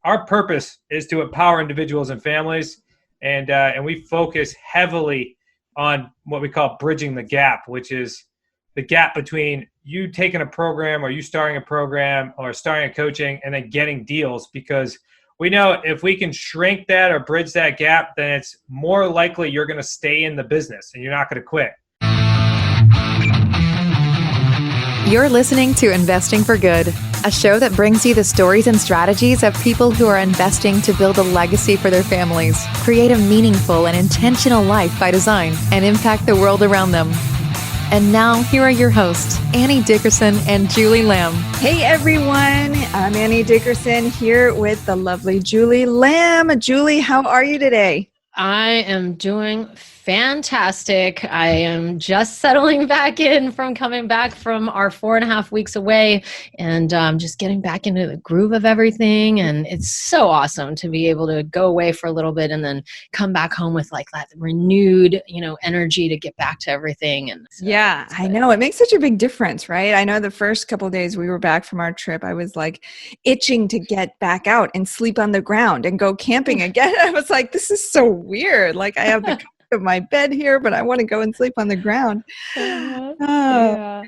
our purpose is to empower individuals and families, and we focus heavily on what we call bridging the gap, which is the gap between you taking a program or you starting a program or starting a coaching and then getting deals, because we know if we can shrink that or bridge that gap, then it's more likely you're going to stay in the business and you're not going to quit. You're listening to Investing for Good, a show that brings you the stories and strategies of people who are investing to build a legacy for their families, create a meaningful and intentional life by design, and impact the world around them. And now, here are your hosts, Annie Dickerson and Julie Lamb. Hey everyone, I'm Annie Dickerson here with the lovely Julie Lamb. Julie, how are you today? I am doing fantastic. I am just settling back in from coming back from our 4.5 weeks away and just getting back into the groove of everything. And it's so awesome to be able to go away for a little bit and then come back home with like that renewed, energy to get back to everything. And so yeah, I know. It makes such a big difference, right? I know the first couple of days we were back from our trip, I was like itching to get back out and sleep on the ground and go camping again. I was like, this is so weird. Like I have the of my bed here, but I want to go and sleep on the ground. A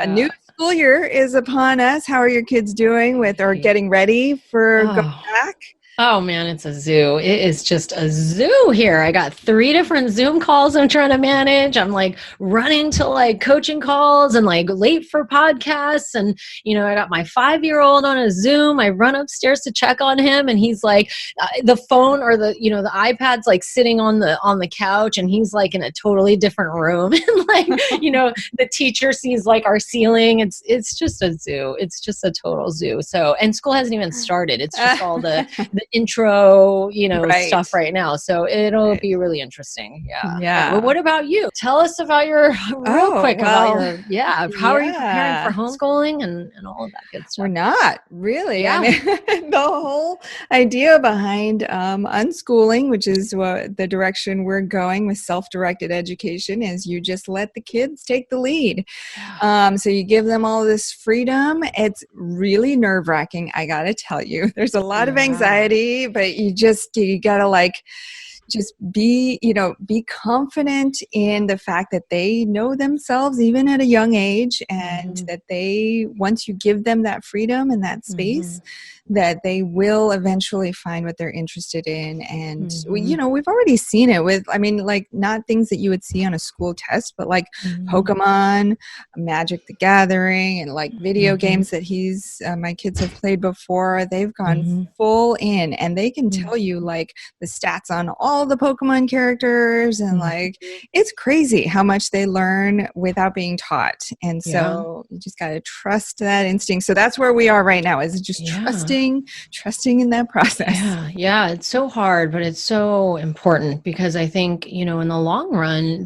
new school year is upon us. How are your kids doing with or getting ready for going back? Oh man, it's a zoo. It is just a zoo here. I got 3 different Zoom calls I'm trying to manage. I'm like running to like coaching calls and like late for podcasts. And, I got my 5-year-old on a Zoom. I run upstairs to check on him and he's like the phone or the iPad's like sitting on the couch and he's like in a totally different room. And like, the teacher sees like our ceiling. It's just a zoo. It's just a total zoo. So, and school hasn't even started. It's just all the intro, stuff right now. So it'll be really interesting. Yeah. But what about you? Tell us about your how are you preparing for homeschooling and all of that good stuff? We're not really. Yeah. I mean, the whole idea behind unschooling, which is the direction we're going with self-directed education, is you just let the kids take the lead. So you give them all this freedom. It's really nerve-wracking. I got to tell you, there's a lot of anxiety. But you gotta just be confident in the fact that they know themselves even at a young age, and that once you give them that freedom and that space, that they will eventually find what they're interested in. And we've already seen it with, not things that you would see on a school test, but like Pokemon, Magic the Gathering, and like video games that my kids have played before. They've gone full in, and they can tell you like the stats on all the Pokemon characters, and like it's crazy how much they learn without being taught. And so you just got to trust that instinct. So that's where we are right now, is just trusting in that process. Yeah. It's so hard, but it's so important, because I think, in the long run,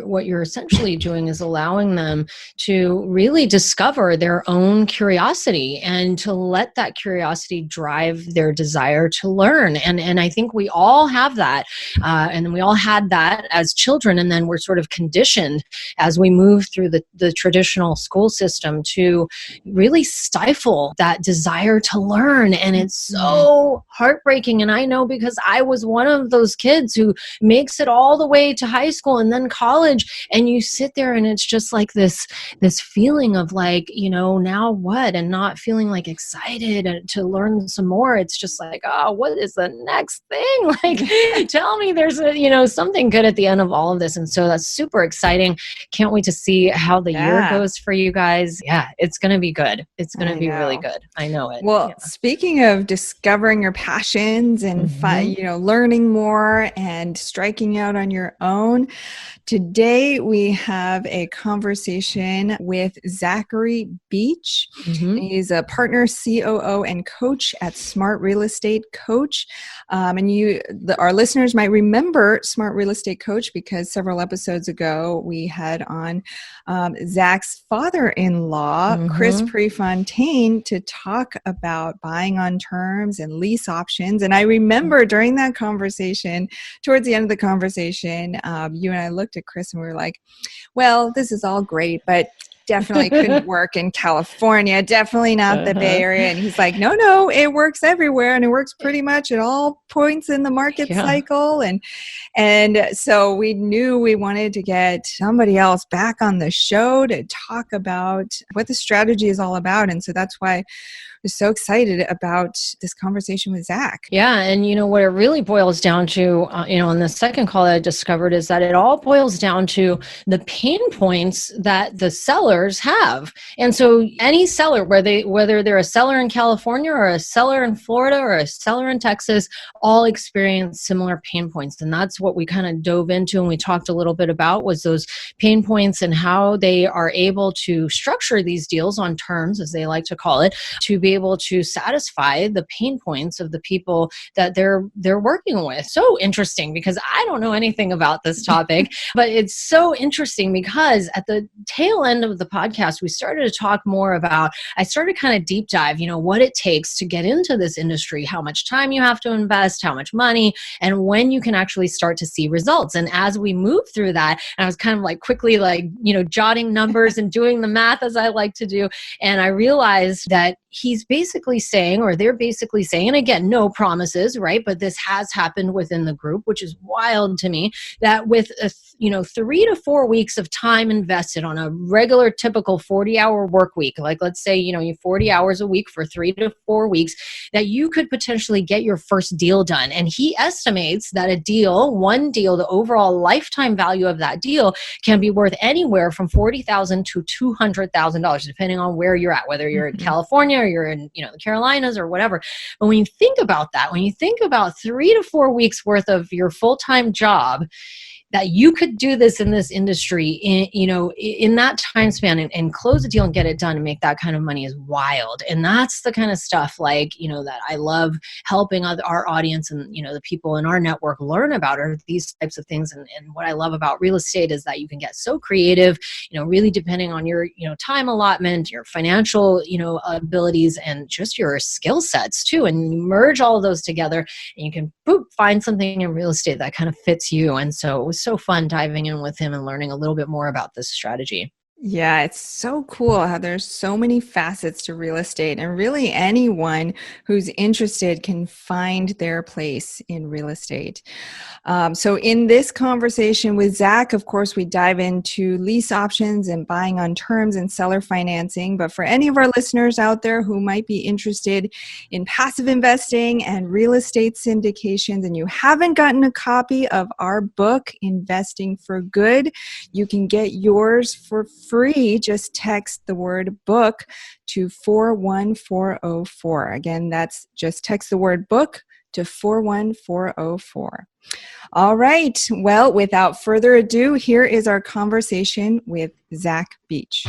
what you're essentially doing is allowing them to really discover their own curiosity and to let that curiosity drive their desire to learn. And I think we all have that. And we all had that as children. And then we're sort of conditioned as we move through the traditional school system to really stifle that desire to learn. And it's so heartbreaking. And I know, because I was one of those kids who makes it all the way to high school and then college. And you sit there and it's just like this feeling of like, now what? And not feeling like excited to learn some more. It's just like, oh, what is the next thing? Like, tell me there's something good at the end of all of this. And so that's super exciting. Can't wait to see how the year goes for you guys. Yeah, it's going to be good. It's going to be really good. I know it. Well, speaking of discovering your passions and learning more and striking out on your own, today we have a conversation with Zachary Beach. He's a partner, COO, and coach at Smart Real Estate Coach. And our listeners might remember Smart Real Estate Coach because several episodes ago we had on Zach's father-in-law, Chris Prefontaine, to talk about buying on terms and lease options. And I remember during that conversation, towards the end of the conversation, you and I looked at Chris and we were like, well, this is all great, but definitely couldn't work in California, definitely not the Bay Area. And he's like, no, it works everywhere. And it works pretty much at all points in the market cycle. And so we knew we wanted to get somebody else back on the show to talk about what the strategy is all about. And so that's why we're so excited about this conversation with Zach. Yeah. And what it really boils down to, in the second call that I discovered is that it all boils down to the pain points that the sellers have. And so any seller, whether they're a seller in California or a seller in Florida or a seller in Texas, all experience similar pain points. And that's what we kind of dove into and we talked a little bit about was those pain points and how they are able to structure these deals on terms, as they like to call it, to be able to satisfy the pain points of the people that they're working with. So interesting because I don't know anything about this topic, but it's so interesting because at the tail end of the podcast, we started to talk more about, I started kind of deep dive, what it takes to get into this industry, how much time you have to invest, how much money, and when you can actually start to see results. And as we moved through that, I was kind of like quickly jotting numbers and doing the math as I like to do. And I realized that he's basically saying, or they're basically saying, and again, no promises, right? But this has happened within the group, which is wild to me, that with 3 to 4 weeks of time invested on a regular, typical 40-hour work week, like let's say, you 40 hours a week for 3 to 4 weeks, that you could potentially get your first deal done. And he estimates that one deal, the overall lifetime value of that deal can be worth anywhere from $40,000 to $200,000, depending on where you're at, whether you're in California or you're in, the Carolinas or whatever. But when you think about that, when you think about 3 to 4 weeks worth of your full-time job, that you could do this in this industry in that time span and close a deal and get it done and make that kind of money is wild. And that's the kind of stuff that I love helping our audience and, the people in our network learn about are these types of things. And what I love about real estate is that you can get so creative, really depending on your, time allotment, your financial, abilities and just your skill sets too. And you merge all of those together and you can find something in real estate that kind of fits you. And so it was so fun diving in with him and learning a little bit more about this strategy. Yeah, it's so cool how there's so many facets to real estate, and really anyone who's interested can find their place in real estate. So in this conversation with Zach, of course, we dive into lease options and buying on terms and seller financing. But for any of our listeners out there who might be interested in passive investing and real estate syndications, and you haven't gotten a copy of our book, Investing for Good, you can get yours for free. Just text the word book to 41404. Again, that's just text the word book to 41404. All right. Well, without further ado, here is our conversation with Zach Beach.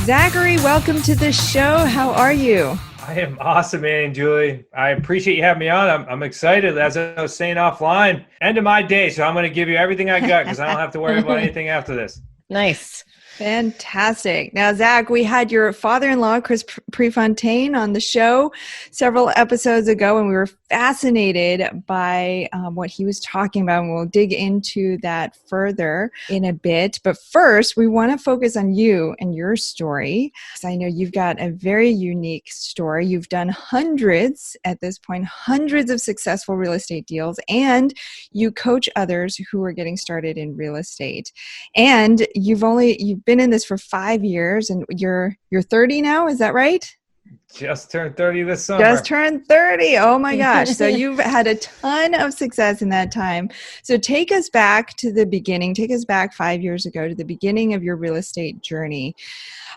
Zachary, welcome to the show. How are you? I am awesome, Annie and Julie. I appreciate you having me on. I'm excited. As I was saying offline, end of my day, so I'm going to give you everything I got because I don't have to worry about anything after this. Nice. Fantastic. Now, Zach, we had your father-in-law, Chris Prefontaine, on the show several episodes ago, and we were fascinated by what he was talking about, and we'll dig into that further in a bit. But first, we want to focus on you and your story, because I know you've got a very unique story. You've done hundreds of successful real estate deals, and you coach others who are getting started in real estate. And you've been in this for 5 years, and you're 30 now, is that right? Just turned 30 this summer. Just turned 30. Oh my gosh. So you've had a ton of success in that time. So take us back to the beginning. Take us back 5 years ago to the beginning of your real estate journey.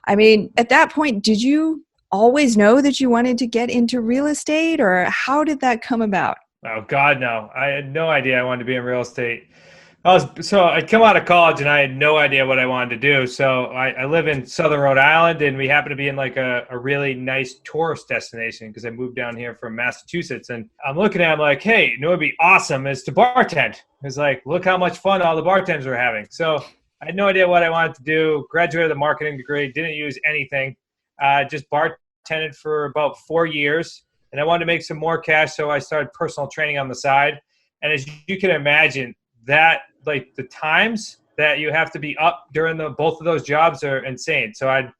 I mean, at that point, did you always know that you wanted to get into real estate, or how did that come about? Oh, God, no. I had no idea I wanted to be in real estate. I'd come out of college and I had no idea what I wanted to do. So I live in Southern Rhode Island, and we happen to be in like a really nice tourist destination because I moved down here from Massachusetts. And I'm looking at it, I'm like, hey, you know what would be awesome is to bartend. It's like, look how much fun all the bartenders are having. So I had no idea what I wanted to do. Graduated with a marketing degree, didn't use anything. Just bartended for about 4 years. And I wanted to make some more cash, so I started personal training on the side. And as you can imagine, that like the times that you have to be up during both of those jobs are insane. So I'd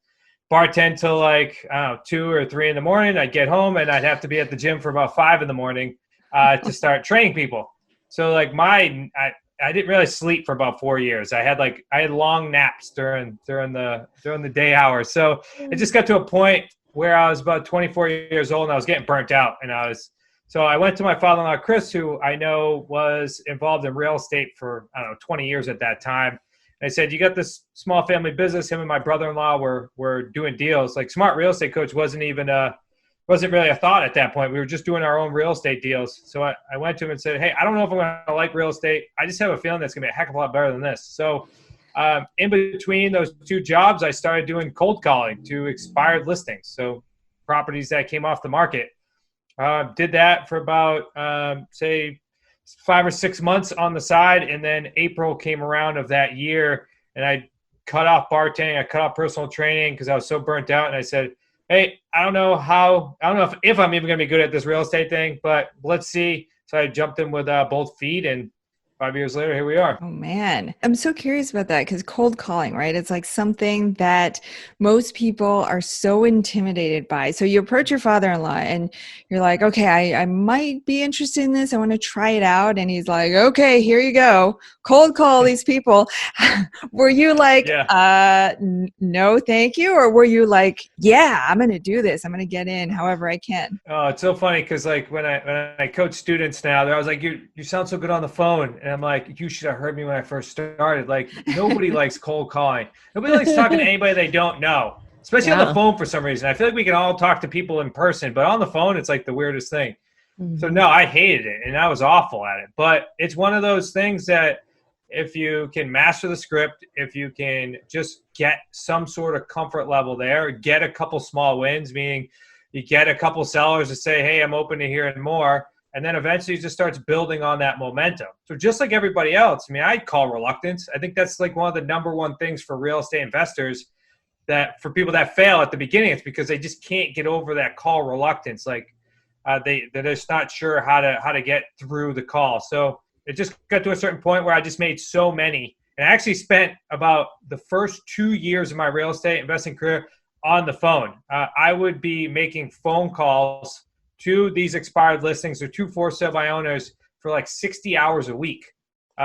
bartend till like, I don't know, 2 or 3 in the morning. I'd get home and I'd have to be at the gym for about 5 in the morning to start training people. So like I didn't really sleep for about 4 years. I had long naps during the day hours. So it just got to a point where I was about 24 years old and I was getting burnt out. So I went to my father-in-law, Chris, who I know was involved in real estate for, I don't know, 20 years at that time. And I said, you got this small family business. Him and my brother-in-law were doing deals. Like Smart Real Estate Coach wasn't really a thought at that point. We were just doing our own real estate deals. So I went to him and said, hey, I don't know if I'm going to like real estate. I just have a feeling that's going to be a heck of a lot better than this. So in between those 2 jobs, I started doing cold calling to expired listings. So properties that came off the market. Did that for about, say, 5 or 6 months on the side. And then April came around of that year and I cut off bartending. I cut off personal training because I was so burnt out. And I said, hey, I don't know if I'm even going to be good at this real estate thing, but let's see. So I jumped in with both feet, and 5 years later, here we are. Oh, man. I'm so curious about that because cold calling, right? It's like something that most people are so intimidated by. So you approach your father-in-law and you're like, okay, I might be interested in this. I want to try it out. And he's like, okay, here you go. Cold call these people. Were you like, no, thank you? Or were you like, yeah, I'm going to do this. I'm going to get in however I can. Oh, it's so funny because like when I coach students now, they're always like, you sound so good on the phone. And I'm like, you should have heard me when I first started. Like, nobody likes cold calling. Nobody likes talking to anybody they don't know, especially on the phone for some reason. I feel like we can all talk to people in person, but on the phone, it's like the weirdest thing. Mm-hmm. So, no, I hated it, and I was awful at it. But it's one of those things that if you can master the script, if you can just get some sort of comfort level there, get a couple small wins, meaning you get a couple sellers to say, hey, I'm open to hearing more. And then eventually it just starts building on that momentum. So just like everybody else, I mean, I'd call reluctance. I think that's like one of the number one things for real estate investors that for people that fail at the beginning, it's because they just can't get over that call reluctance. Like they're just not sure how to get through the call. So it just got to a certain point where I just made so many. And I actually spent about the first 2 years of my real estate investing career on the phone. I would be making phone calls to these expired listings or to for sale by owners for like 60 hours a week.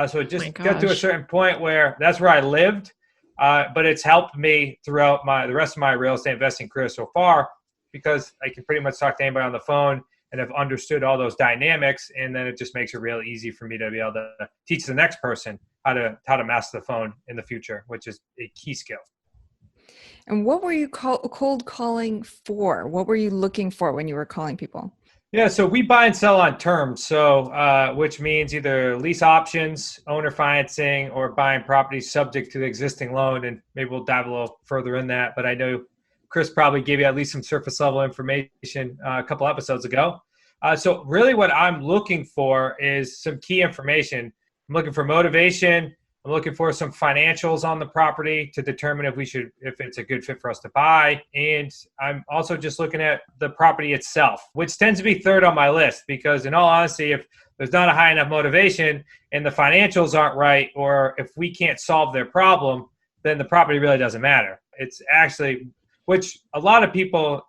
So it just got to a certain point where that's where I lived. But it's helped me throughout the rest of my real estate investing career so far because I can pretty much talk to anybody on the phone and have understood all those dynamics. And then it just makes it real easy for me to be able to teach the next person how to master the phone in the future, which is a key skill. And what were you cold calling for? What were you looking for when you were calling people? Yeah, so we buy and sell on terms. So which means either lease options, owner financing, or buying properties subject to the existing loan. And maybe we'll dive a little further in that. But I know Chris probably gave you at least some surface level information a couple episodes ago. So really what I'm looking for is some key information. I'm looking for motivation. I'm looking for some financials on the property to determine if it's a good fit for us to buy. And I'm also just looking at the property itself, which tends to be third on my list because in all honesty, if there's not a high enough motivation and the financials aren't right, or if we can't solve their problem, then the property really doesn't matter. It's actually, which a lot of people,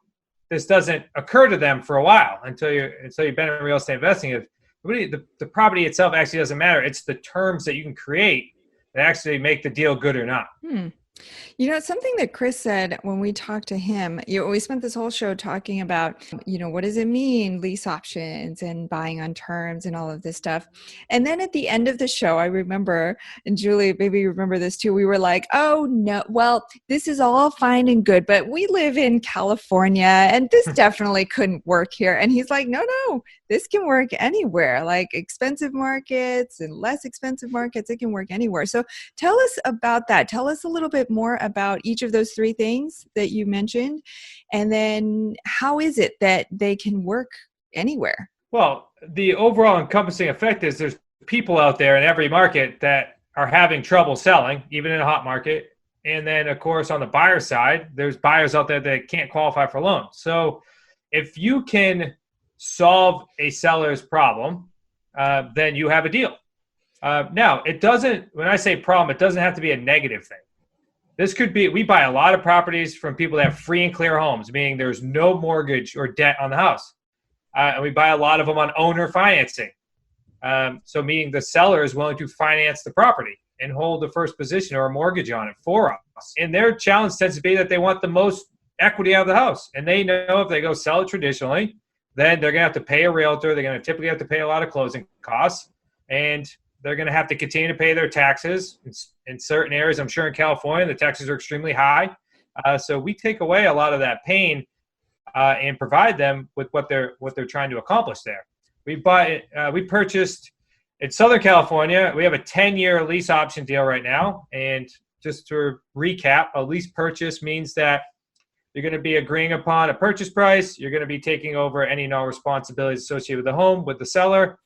this doesn't occur to them for a while until you've been in real estate investing. Really, the property itself actually doesn't matter. It's the terms that you can create that actually make the deal good or not. You know, something that Chris said when we talked to him, we spent this whole show talking about, what does it mean, lease options and buying on terms and all of this stuff. And then at the end of the show, I remember, and Julie, maybe you remember this too, we were like, oh no, well, this is all fine and good, but we live in California and this definitely couldn't work here. And he's like, no, this can work anywhere, like expensive markets and less expensive markets, it can work anywhere. So tell us about that. Tell us a little bit more about each of those 3 things that you mentioned. And then how is it that they can work anywhere? Well, the overall encompassing effect is there's people out there in every market that are having trouble selling, even in a hot market. And then, of course, on the buyer side, there's buyers out there that can't qualify for loans. So if you can solve a seller's problem, then you have a deal. Now, it doesn't, when I say problem, it doesn't have to be a negative thing. This could be, we buy a lot of properties from people that have free and clear homes, meaning there's no mortgage or debt on the house. And we buy a lot of them on owner financing. So meaning the seller is willing to finance the property and hold the first position or a mortgage on it for us. And their challenge tends to be that they want the most equity out of the house. And they know if they go sell it traditionally, then they're going to have to pay a realtor. They're going to typically have to pay a lot of closing costs. And they're going to have to continue to pay their taxes. In certain areas, I'm sure in California, the taxes are extremely high. So we take away a lot of that pain and provide them with what they're trying to accomplish there. We purchased in Southern California. We have a 10-year lease option deal right now. And just to recap, a lease purchase means that you're going to be agreeing upon a purchase price. You're going to be taking over any and all responsibilities associated with the home with the seller.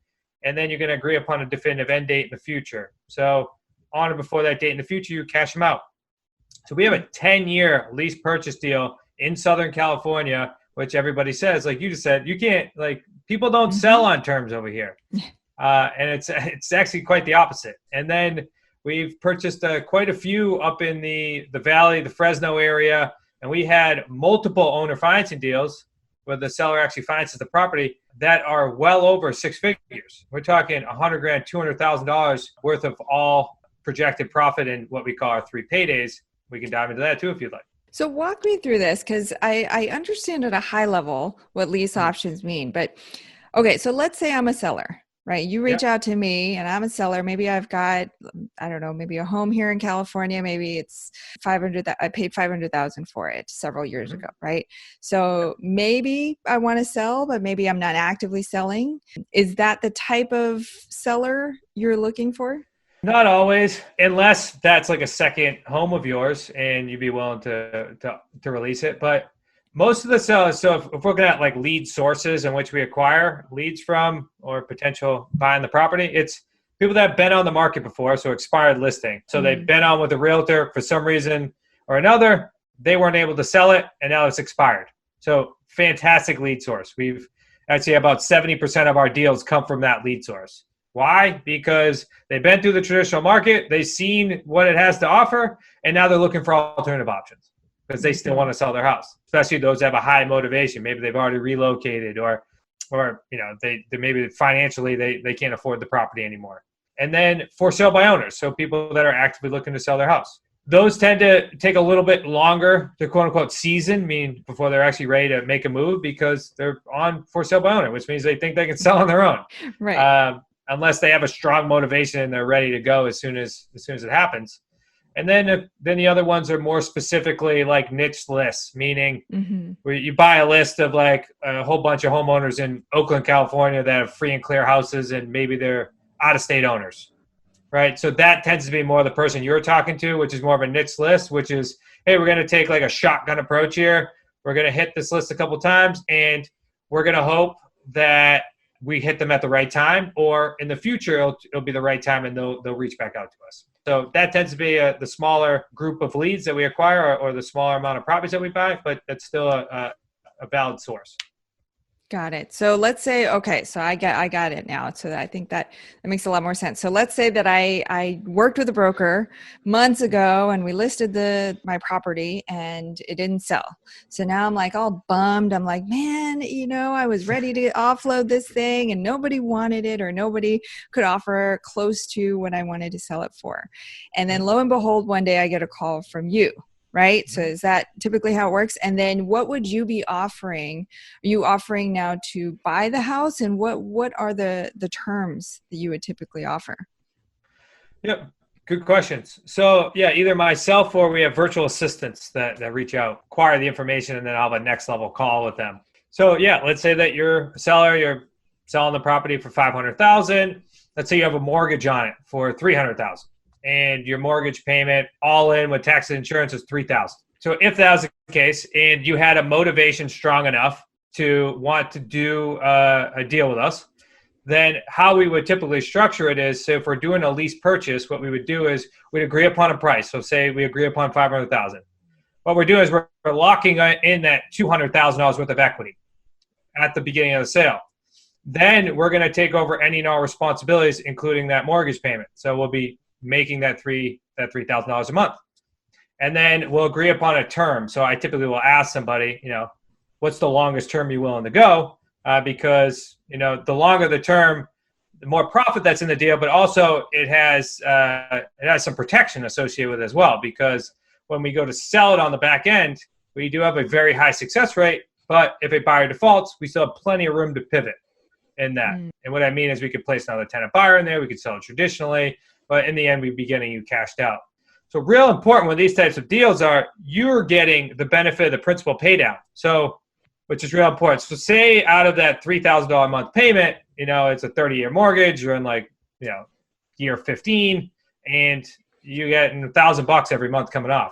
And then you're going to agree upon a definitive end date in the future. So on or before that date in the future, you cash them out. So we have a 10-year lease purchase deal in Southern California, which everybody says, like you just said, you can't, like, people don't sell on terms over here. And it's actually quite the opposite. And then we've purchased quite a few up in the Valley, the Fresno area, and we had multiple owner financing deals where the seller actually finances the property that are well over six figures. We're talking $100,000, $200,000 worth of all projected profit in what we call our 3 paydays. We can dive into that too if you'd like. So walk me through this, because I understand at a high level what lease options mean. But okay, so let's say I'm a seller, right? You reach out to me and I'm a seller. Maybe I've got, I don't know, maybe a home here in California. Maybe it's $500,000. I paid $500,000 for it several years ago, right? So maybe I want to sell, but maybe I'm not actively selling. Is that the type of seller you're looking for? Not always, unless that's like a second home of yours and you'd be willing to release it. But most of the sellers, so if we're looking at like lead sources in which we acquire leads from or potential buying the property, it's people that have been on the market before, so expired listing. So they've been on with a realtor for some reason or another, they weren't able to sell it, and now it's expired. So fantastic lead source. We've actually about 70% of our deals come from that lead source. Why? Because they've been through the traditional market, they've seen what it has to offer, and now they're looking for alternative options because they still want to sell their house, especially those that have a high motivation. Maybe they've already relocated or you know, they maybe financially they can't afford the property anymore. And then for sale by owners, so people that are actively looking to sell their house. Those tend to take a little bit longer to quote unquote season, meaning before they're actually ready to make a move because they're on for sale by owner, which means they think they can sell on their own. Right. Unless they have a strong motivation and they're ready to go as soon as it happens. And then the other ones are more specifically like niche lists, meaning where you buy a list of like a whole bunch of homeowners in Oakland, California that have free and clear houses and maybe they're out-of-state owners, right? So that tends to be more the person you're talking to, which is more of a niche list, which is, hey, we're going to take like a shotgun approach here. We're going to hit this list a couple times and we're going to hope that we hit them at the right time, or in the future, it'll be the right time and they'll reach back out to us. So that tends to be the smaller group of leads that we acquire or the smaller amount of properties that we buy, but that's still a valid source. Got it. So let's say, okay, so I got it now. So I think that makes a lot more sense. So let's say that I worked with a broker months ago and we listed my property and it didn't sell. So now I'm like all bummed. I'm like, man, I was ready to offload this thing and nobody wanted it or nobody could offer close to what I wanted to sell it for. And then lo and behold, one day I get a call from you. Right? So is that typically how it works? And then what would you be offering? Are you offering now to buy the house? And what are the terms that you would typically offer? Yep. Good questions. So yeah, either myself or we have virtual assistants that reach out, acquire the information, and then I'll have a next level call with them. So yeah, let's say that you're a seller, you're selling the property for $500,000. Let's say you have a mortgage on it for $300,000. And your mortgage payment all in with tax and insurance is $3,000. So if that was the case and you had a motivation strong enough to want to do a deal with us, then how we would typically structure it is, so if we're doing a lease purchase, what we would do is we'd agree upon a price. So say we agree upon $500,000. What we're doing is we're locking in that $200,000 worth of equity at the beginning of the sale. then we're going to take over any and all responsibilities, including that mortgage payment. So we'll be making that $3,000 a month. And then we'll agree upon a term. So I typically will ask somebody, what's the longest term you're willing to go? Because, the longer the term, the more profit that's in the deal, but also it has some protection associated with it as well. Because when we go to sell it on the back end, we do have a very high success rate. But if a buyer defaults, we still have plenty of room to pivot in that. And what I mean is we could place another tenant buyer in there. We could sell it traditionally. But in the end, we'd be getting you cashed out. So real important with these types of deals are you're getting the benefit of the principal pay down. So, which is real important. So say out of that $3,000 a month payment, it's a 30-year mortgage. You're in year 15 and you get $1,000 every month coming off.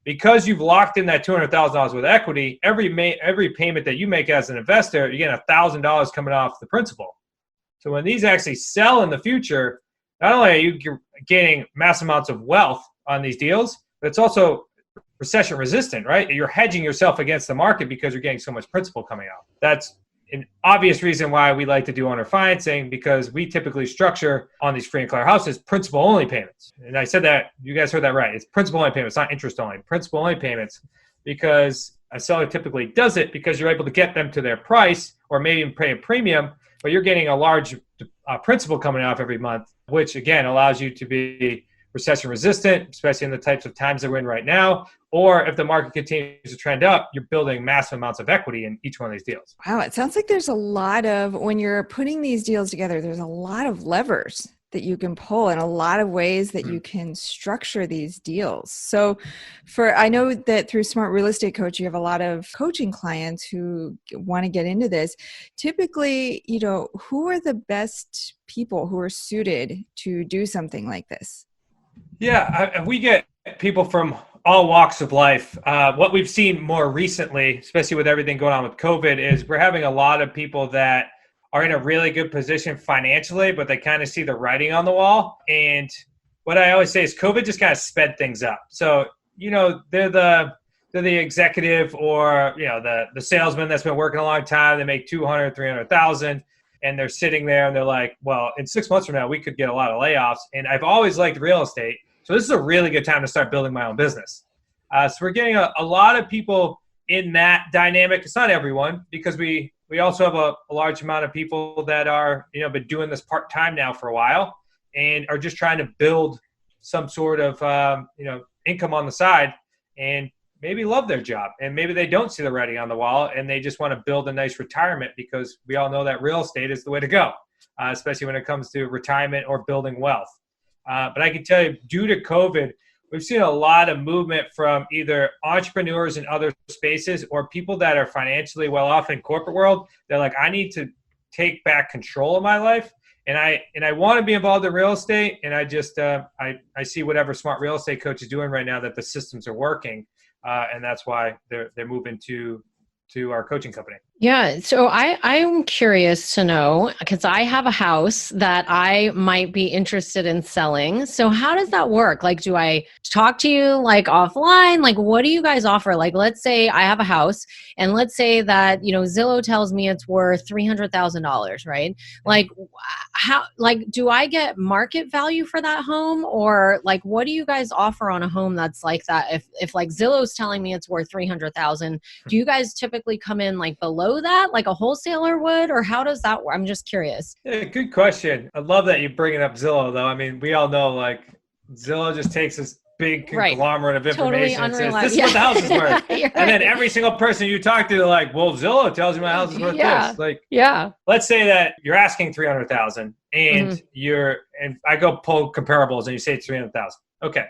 Because you've locked in that $200,000 with equity, every payment that you make as an investor, you get $1,000 coming off the principal. So when these actually sell in the future, not only are you gaining mass amounts of wealth on these deals, but it's also recession resistant, right? You're hedging yourself against the market because you're getting so much principal coming out. That's an obvious reason why we like to do owner financing, because we typically structure on these free and clear houses principal only payments. And I said that, you guys heard that right. It's principal only payments, not interest only. Principal only payments, because a seller typically does it because you're able to get them to their price or maybe even pay a premium, but you're getting a large principal coming off every month, which again allows you to be recession resistant, especially in the types of times that we're in right now. Or if the market continues to trend up, you're building massive amounts of equity in each one of these deals. Wow, it sounds like there's a lot of, when you're putting these deals together, there's a lot of levers that you can pull and a lot of ways that you can structure these deals. So I know that through Smart Real Estate Coach, you have a lot of coaching clients who want to get into this. Typically, who are the best people who are suited to do something like this? Yeah, we get people from all walks of life. What we've seen more recently, especially with everything going on with COVID, is we're having a lot of people that are in a really good position financially, but they kind of see the writing on the wall. And what I always say is COVID just kind of sped things up. So, they're the executive or, the salesman that's been working a long time. They make 200, 300,000. And they're sitting there and they're like, well, in 6 months from now, we could get a lot of layoffs. And I've always liked real estate. So this is a really good time to start building my own business. So we're getting a lot of people in that dynamic. It's not everyone, because we also have a large amount of people that are, been doing this part-time now for a while and are just trying to build some sort of, income on the side and maybe love their job. And maybe they don't see the writing on the wall and they just want to build a nice retirement, because we all know that real estate is the way to go, especially when it comes to retirement or building wealth. But I can tell you, due to COVID, we've seen a lot of movement from either entrepreneurs in other spaces or people that are financially well off in corporate world. They're like, I need to take back control of my life. And I want to be involved in real estate. And I just, I see whatever Smart Real Estate Coach is doing right now, that the systems are working. And that's why they're moving to our coaching company. Yeah. So I'm curious to know, because I have a house that I might be interested in selling. So how does that work? Like, do I talk to you like offline? Like, what do you guys offer? Like, let's say I have a house and let's say that, Zillow tells me it's worth $300,000, right? Like, do I get market value for that home? Or like, what do you guys offer on a home that's like that? If like Zillow's telling me it's worth 300,000, do you guys typically come in like below that, like a wholesaler would, or how does that work? I'm just curious. Yeah, good question. I love that you bringing up Zillow, though. I mean, we all know like Zillow just takes this big conglomerate of information and says, this is what the house is worth. Right. And then every single person you talk to, they're like, well, Zillow tells me my house is worth this. Like, let's say that you're asking 300,000 and and I go pull comparables and you say it's 300,000. Okay.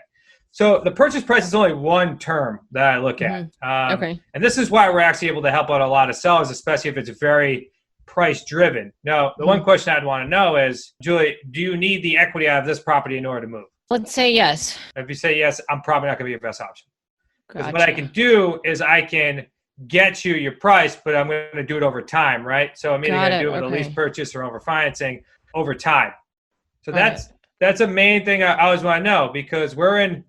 So the purchase price is only one term that I look at. And this is why we're actually able to help out a lot of sellers, especially if it's very price driven. Now, the one question I'd want to know is, Julie, do you need the equity out of this property in order to move? Let's say yes. If you say yes, I'm probably not going to be your best option. Gotcha. What I can do is I can get you your price, but I'm going to do it over time, right? So I'm either going to do it with a lease purchase or over financing over time. So that's a main thing I always want to know, because we're in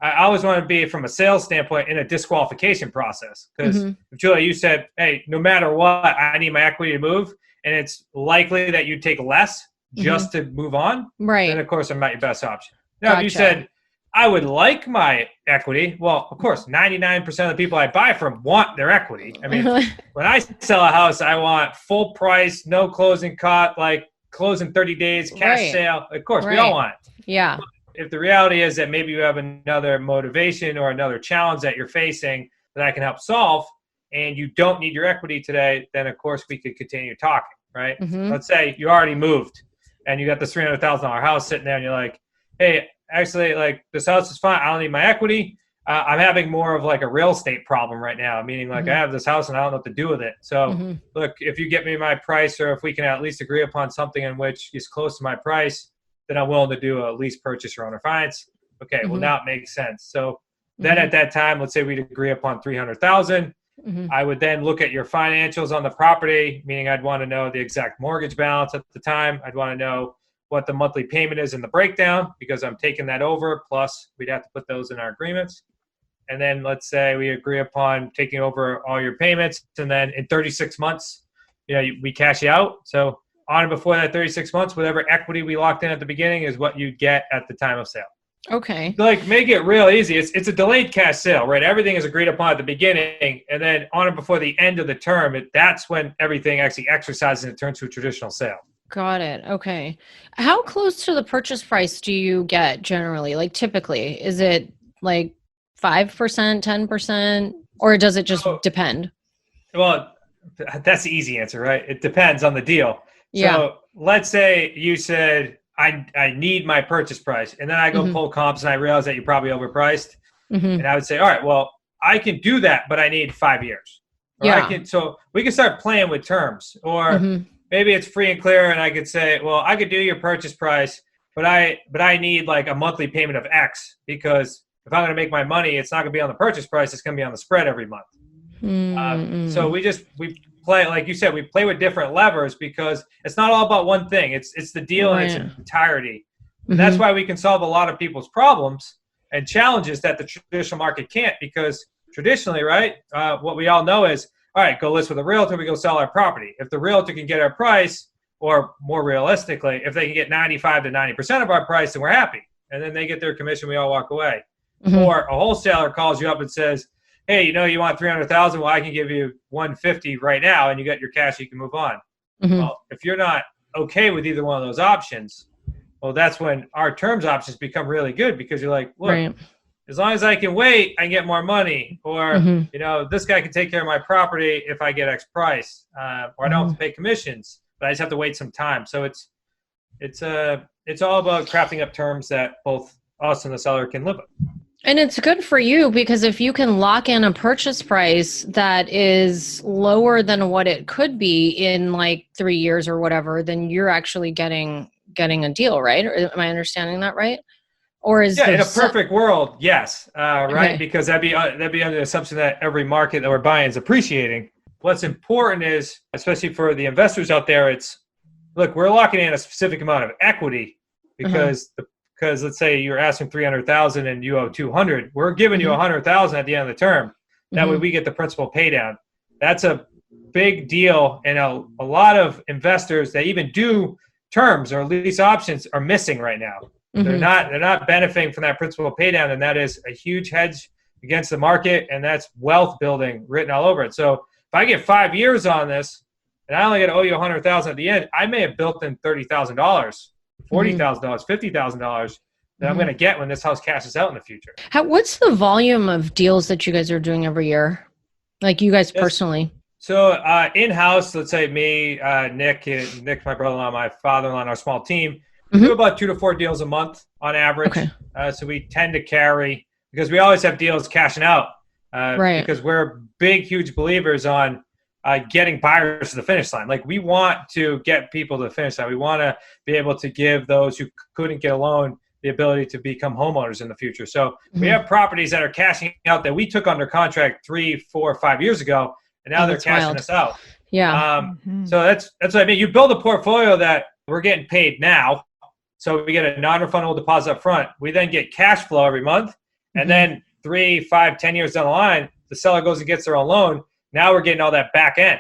I always want to be, from a sales standpoint, in a disqualification process. Because Julia, you said, hey, no matter what, I need my equity to move, and it's likely that you take less just to move on. Right. Then of course I'm not your best option. Now, if you said, I would like my equity, well, of course, 99% of the people I buy from want their equity. I mean, when I sell a house, I want full price, no closing cost, like close in 30 days, cash sale. Of course, we all want it. Yeah. But if the reality is that maybe you have another motivation or another challenge that you're facing that I can help solve, and you don't need your equity today, then of course we could continue talking, right? Let's say you already moved and you got this $300,000 house sitting there and you're like, hey, actually, like, this house is fine. I don't need my equity. I'm having more of like a real estate problem right now, meaning like I have this house and I don't know what to do with it. So look, if you get me my price, or if we can at least agree upon something in which is close to my price, then I'm willing to do a lease, purchase, or owner finance. Okay, well, now it makes sense. So then at that time, let's say we'd agree upon $300,000. I would then look at your financials on the property, meaning I'd want to know the exact mortgage balance at the time. I'd want to know what the monthly payment is in the breakdown, because I'm taking that over. Plus, we'd have to put those in our agreements. And then let's say we agree upon taking over all your payments, and then in 36 months, we cash you out. So on and before that 36 months, whatever equity we locked in at the beginning is what you get at the time of sale. Okay. Like, make it real easy. It's a delayed cash sale, right? Everything is agreed upon at the beginning, and then on and before the end of the term, that's when everything actually exercises and it turns to a traditional sale. Got it. Okay. How close to the purchase price do you get generally? Like, typically, is it like 5%, 10%, or does it just depend? Well, that's the easy answer, right? It depends on the deal. So let's say you said, I need my purchase price, and then I go pull comps and I realize that you're probably overpriced. And I would say, all right, well, I can do that, but I need 5 years. Or so we can start playing with terms, or maybe it's free and clear, and I could say, well, I could do your purchase price, but I need like a monthly payment of X, because if I'm going to make my money, it's not going to be on the purchase price. It's going to be on the spread every month. So we play, like you said, we play with different levers, because it's not all about one thing. It's the deal in its entirety. And that's why we can solve a lot of people's problems and challenges that the traditional market can't, because traditionally, right, what we all know is, all right, go list with a realtor, we go sell our property. If the realtor can get our price, or more realistically, if they can get 95 to 90% of our price, then we're happy. And then they get their commission, we all walk away. Or a wholesaler calls you up and says, hey, you want $300,000? Well, I can give you $150 right now, and you got your cash, you can move on. Well, if you're not okay with either one of those options, well, that's when our terms options become really good, because you're like, look, as long as I can wait, I can get more money. Or, this guy can take care of my property if I get X price, or I don't have to pay commissions, but I just have to wait some time. So it's all about crafting up terms that both us and the seller can live with. And it's good for you, because if you can lock in a purchase price that is lower than what it could be in like 3 years or whatever, then you're actually getting a deal, right? Or am I understanding that right? Or is in a perfect world, yes, right? Because that'd be under the assumption that every market that we're buying is appreciating. What's important is, especially for the investors out there, look, we're locking in a specific amount of equity, because because let's say you're asking $300,000 and you owe $200,000, we're giving you $100,000 at the end of the term. That way we get the principal pay down. That's a big deal, and a lot of investors that even do terms or lease options are missing right now. They're not benefiting from that principal pay down, and that is a huge hedge against the market, and that's wealth building written all over it. So if I get 5 years on this and I only get to owe you $100,000 at the end, I may have built in $30,000, $40,000, $50,000 that I'm going to get when this house cashes out in the future. What's the volume of deals that you guys are doing every year? Like you guys personally? So in-house, let's say me, Nick, my brother-in-law, my father-in-law, and our small team, we do about 2 to 4 deals a month on average. So we tend to carry, because we always have deals cashing out, because we're big, huge believers on getting buyers to the finish line. Like, we want to get people to the finish line. We want to be able to give those who couldn't get a loan the ability to become homeowners in the future. So we have properties that are cashing out that we took under contract 3, 4, 5 years ago, and now they're cashing us out. So that's what I mean. You build a portfolio that we're getting paid now. So we get a non-refundable deposit up front. We then get cash flow every month. And then 3, 5, 10 years down the line, the seller goes and gets their own loan. Now we're getting all that back end.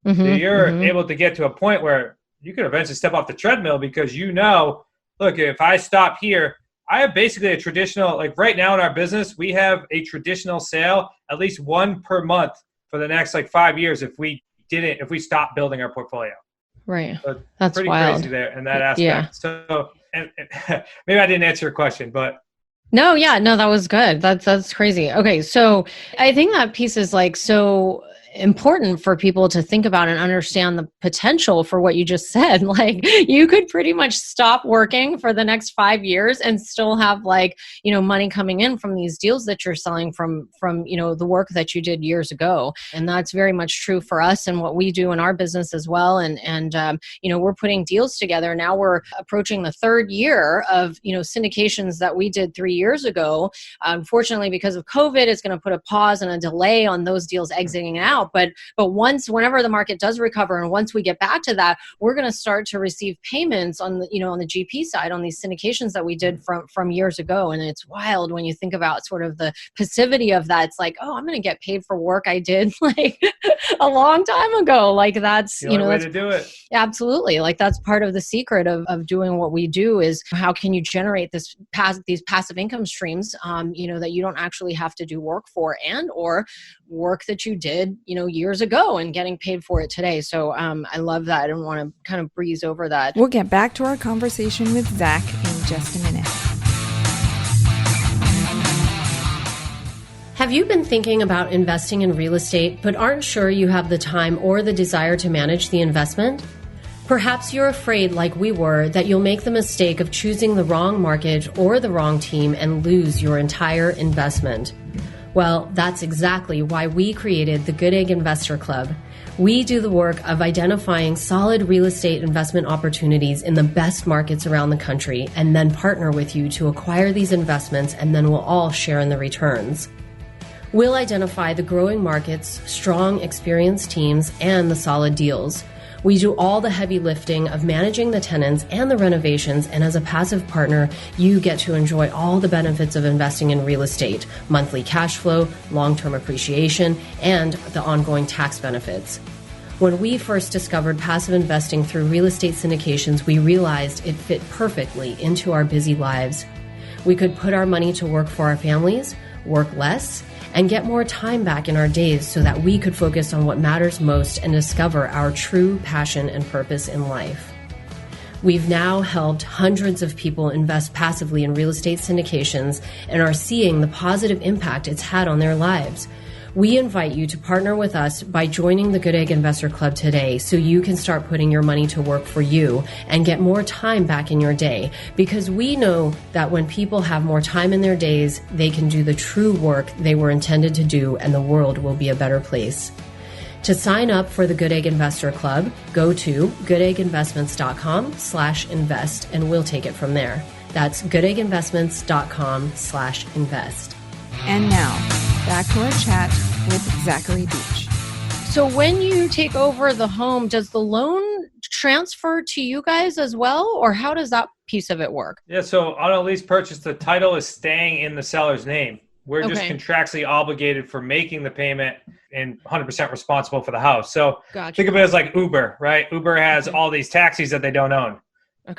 So you're able to get to a point where you could eventually step off the treadmill because look, if I stop here, I have basically a traditional, like right now in our business, we have a traditional sale, at least one per month for the next 5 years if we stopped building our portfolio. Right. So that's pretty wild. crazy there in that aspect. Yeah. So and maybe I didn't answer your question, but No, that was good. That's crazy. Okay. So I think that piece is so important for people to think about and understand the potential for what you just said. Like you could pretty much stop working for the next 5 years and still have money coming in from these deals that you're selling from the work that you did years ago. And that's very much true for us and what we do in our business as well. And we're putting deals together. Now we're approaching the third year of, syndications that we did 3 years ago. Unfortunately, because of COVID, it's going to put a pause and a delay on those deals exiting out. But whenever the market does recover, and once we get back to that, we're going to start to receive payments on the on the GP side on these syndications that we did from years ago. And it's wild when you think about sort of the passivity of that. It's like, oh, I'm going to get paid for work I did a long time ago. That's the only way to do it. Absolutely. That's part of the secret of doing what we do is how can you generate these passive income streams, that you don't actually have to do work for and or work that you did, years ago and getting paid for it today. So I love that. I don't want to kind of breeze over that. We'll get back to our conversation with Zach in just a minute. Have you been thinking about investing in real estate but aren't sure you have the time or the desire to manage the investment? Perhaps you're afraid, like we were, that you'll make the mistake of choosing the wrong mortgage or the wrong team and lose your entire investment. Well, that's exactly why we created the Goodegg Investor Club. We do the work of identifying solid real estate investment opportunities in the best markets around the country and then partner with you to acquire these investments, and then we'll all share in the returns. We'll identify the growing markets, strong, experienced teams, and the solid deals. We do all the heavy lifting of managing the tenants and the renovations, and as a passive partner, you get to enjoy all the benefits of investing in real estate, monthly cash flow, long-term appreciation, and the ongoing tax benefits. When we first discovered passive investing through real estate syndications, we realized it fit perfectly into our busy lives. We could put our money to work for our families, work less, and get more time back in our days so that we could focus on what matters most and discover our true passion and purpose in life. We've now helped hundreds of people invest passively in real estate syndications and are seeing the positive impact it's had on their lives. We invite you to partner with us by joining the Goodegg Investor Club today so you can start putting your money to work for you and get more time back in your day, because we know that when people have more time in their days, they can do the true work they were intended to do, and the world will be a better place. To sign up for the Goodegg Investor Club, go to goodegginvestments.com/invest and we'll take it from there. That's goodegginvestments.com/invest. And now, back to our chat with Zachary Beach. So when you take over the home, does the loan transfer to you guys as well? Or how does that piece of it work? Yeah, so on a lease purchase, the title is staying in the seller's name. We're just contractually obligated for making the payment and 100% responsible for the house. So think of it as like Uber, right? Uber has all these taxis that they don't own.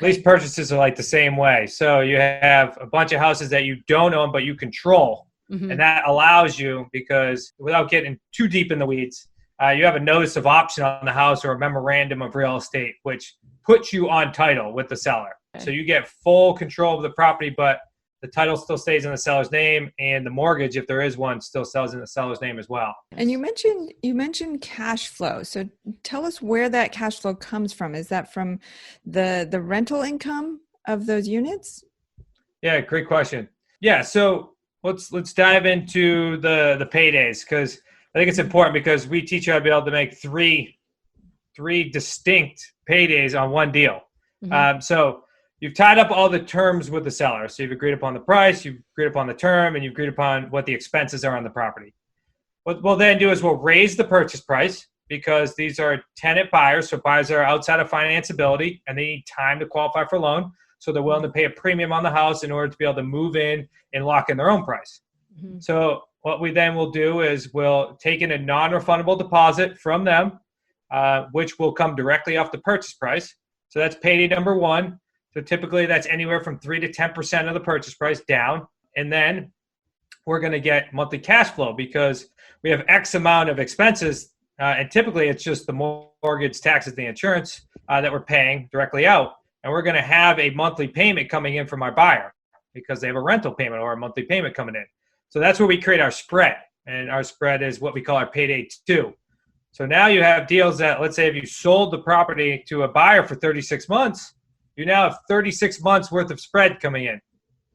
Lease purchases are like the same way. So you have a bunch of houses that you don't own, but you control. And that allows you, because without getting too deep in the weeds, you have a notice of option on the house or a memorandum of real estate, which puts you on title with the seller. So you get full control of the property, but the title still stays in the seller's name, and the mortgage, if there is one, still sells in the seller's name as well. And you mentioned cash flow. So tell us where that cash flow comes from. Is that from the rental income of those units? Yeah, great question. Yeah, so let's dive into the paydays, because I think it's important, because we teach you how to be able to make three distinct paydays on one deal. So you've tied up all the terms with the seller. So you've agreed upon the price, you've agreed upon the term, and you've agreed upon what the expenses are on the property. What we'll then do is we'll raise the purchase price, because these are tenant buyers. So buyers are outside of financeability and they need time to qualify for a loan. So they're willing to pay a premium on the house in order to be able to move in and lock in their own price. So what we then will do is we'll take in a non-refundable deposit from them, which will come directly off the purchase price. So that's payday number one. So typically that's anywhere from 3 to 10% of the purchase price down. And then we're going to get monthly cash flow because we have X amount of expenses. And typically it's just the mortgage, taxes, the insurance that we're paying directly out. And we're going to have a monthly payment coming in from our buyer because they have a rental payment or a monthly payment coming in. So that's where we create our spread. And our spread is what we call our payday 2. So now you have deals that, let's say if you sold the property to a buyer for 36 months, you now have 36 months worth of spread coming in.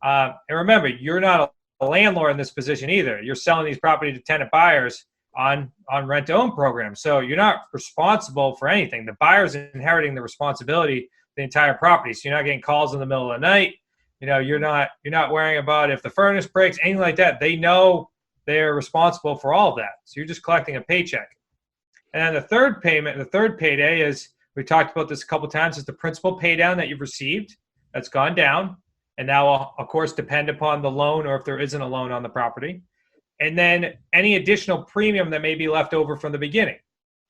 And remember, you're not a landlord in this position either. You're selling these property to tenant buyers on rent-to-own programs. So you're not responsible for anything. The buyer's inheriting the responsibility of the entire property. So you're not getting calls in the middle of the night. You're not worrying about if the furnace breaks, anything like that. They know they're responsible for all of that. So you're just collecting a paycheck. And then the third payday is, we talked about this a couple of times, is the principal pay down that you've received that's gone down. And that will, of course, depend upon the loan or if there isn't a loan on the property. And then any additional premium that may be left over from the beginning.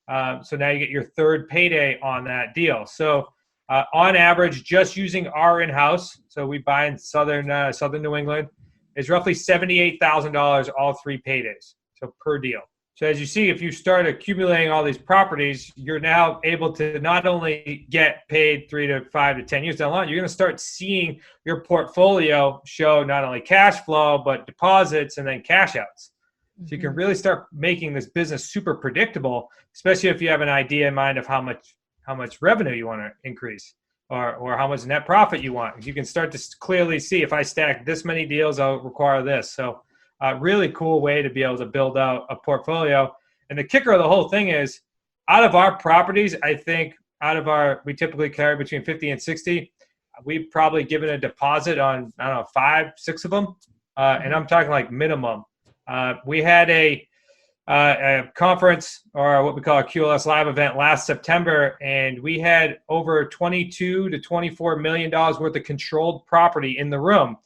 So now you get your third payday on that deal. So on average, just using our in-house, so we buy in southern New England, is roughly $78,000 all 3 paydays, so per deal. So as you see, if you start accumulating all these properties, you're now able to not only get paid 3 to 5 to 10 years down the line, you're going to start seeing your portfolio show not only cash flow, but deposits and then cash outs. So you can really start making this business super predictable, especially if you have an idea in mind of how much revenue you want to increase or how much net profit you want. You can start to clearly see, if I stack this many deals, I'll require this. So really cool way to be able to build out a portfolio. And the kicker of the whole thing is, out of our properties, I think we typically carry between 50 and 60. We've probably given a deposit on, 5, 6 of them. And I'm talking like minimum. We had a conference, or what we call a QLS Live event, last September, and we had over $22 to $24 million worth of controlled property in the room.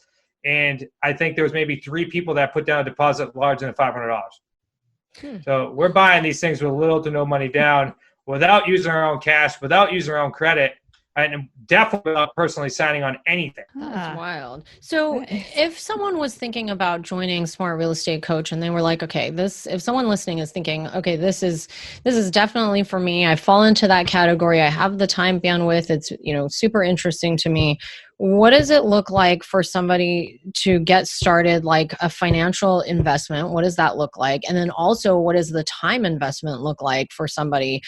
And I think there was maybe 3 people that put down a deposit larger than $500. So we're buying these things with little to no money down, without using our own cash, without using our own credit, and definitely without personally signing on anything. That's wild. So if someone was thinking about joining Smart Real Estate Coach and they were like, okay, if someone listening is thinking, okay, this is definitely for me. I fall into that category. I have the time bandwidth. It's, super interesting to me. What does it look like for somebody to get started, like a financial investment? What does that look like? And then also, what does the time investment look like for somebody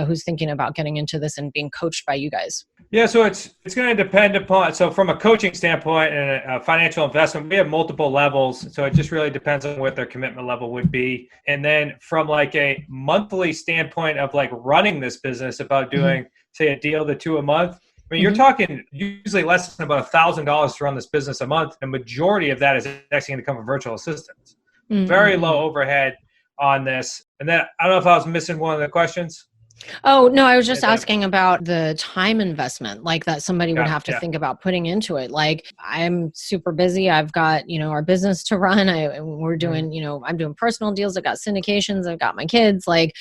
who's thinking about getting into this and being coached by you guys? Yeah, so it's going to depend upon, so from a coaching standpoint and a financial investment, we have multiple levels. So it just really depends on what their commitment level would be. And then from like a monthly standpoint of like running this business, about doing, say, a deal to 2 a month, I mean, you're talking usually less than about $1,000 to run this business a month. The majority of that is actually going to come from virtual assistants. Very low overhead on this. And then I don't know if I was missing one of the questions. Oh, no, I was just asking about the time investment, like that somebody would have to think about putting into it. Like, I'm super busy. I've got, our business to run. We're doing, I'm doing personal deals. I've got syndications. I've got my kids, but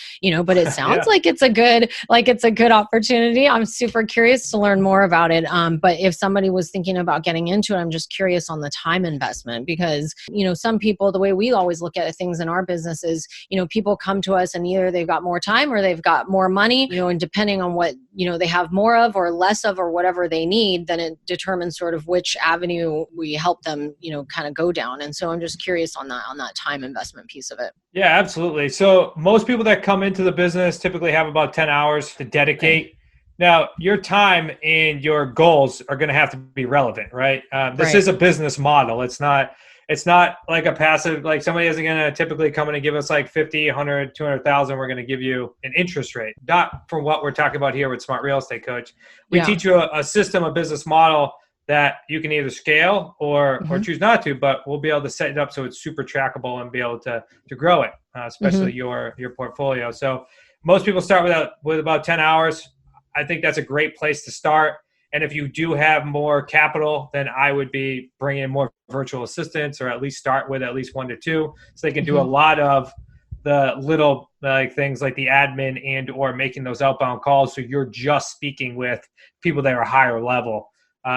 it sounds like it's a good opportunity. I'm super curious to learn more about it. But if somebody was thinking about getting into it, I'm just curious on the time investment, because, some people, the way we always look at things in our business is, people come to us and either they've got more time or they've got more money, and depending on what, they have more of or less of or whatever they need, then it determines sort of which avenue we help them, kind of go down. And so I'm just curious on that time investment piece of it. Yeah, absolutely. So most people that come into the business typically have about 10 hours to dedicate. Okay. Now, your time and your goals are going to have to be relevant, right? This is a business model. It's not like a passive, like somebody isn't going to typically come in and give us like 50, 100, 200,000. We're going to give you an interest rate. Not from what we're talking about here with Smart Real Estate Coach. We teach you a system, a business model that you can either scale or choose not to, but we'll be able to set it up so it's super trackable and be able to grow it, especially your portfolio. So most people start with about 10 hours. I think that's a great place to start. And if you do have more capital, then I would be bringing in more virtual assistants, or at least start with at least 1 to 2, so they can do a lot of the little things like the admin and or making those outbound calls. So you're just speaking with people that are higher level.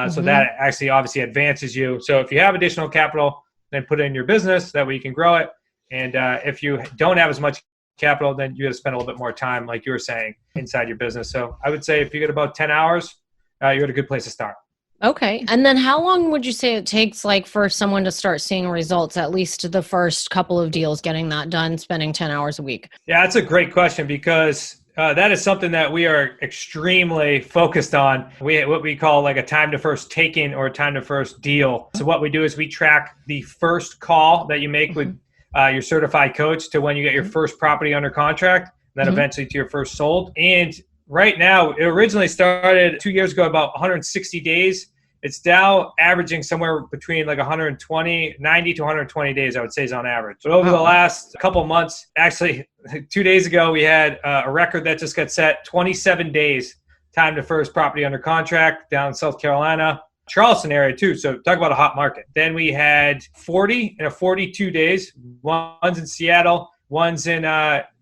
So that actually obviously advances you. So if you have additional capital, then put it in your business. That way you can grow it. And if you don't have as much capital, then you got to spend a little bit more time, like you were saying, inside your business. So I would say if you get about 10 hours, you're at a good place to start. Okay. And then how long would you say it takes for someone to start seeing results, at least the first couple of deals, getting that done, spending 10 hours a week? Yeah, that's a great question, because that is something that we are extremely focused on. What we call a time to first taking or time to first deal. So what we do is we track the first call that you make with your certified coach to when you get your first property under contract, then eventually to your first sold. And right now, it originally started 2 years ago, about 160 days. It's now averaging somewhere between 90 to 120 days, I would say, is on average. But over the last couple months, actually 2 days ago, we had a record that just got set, 27 days time to first property under contract down in South Carolina, Charleston area too. So talk about a hot market. Then we had 40 and 42 days, one's in Seattle, one's in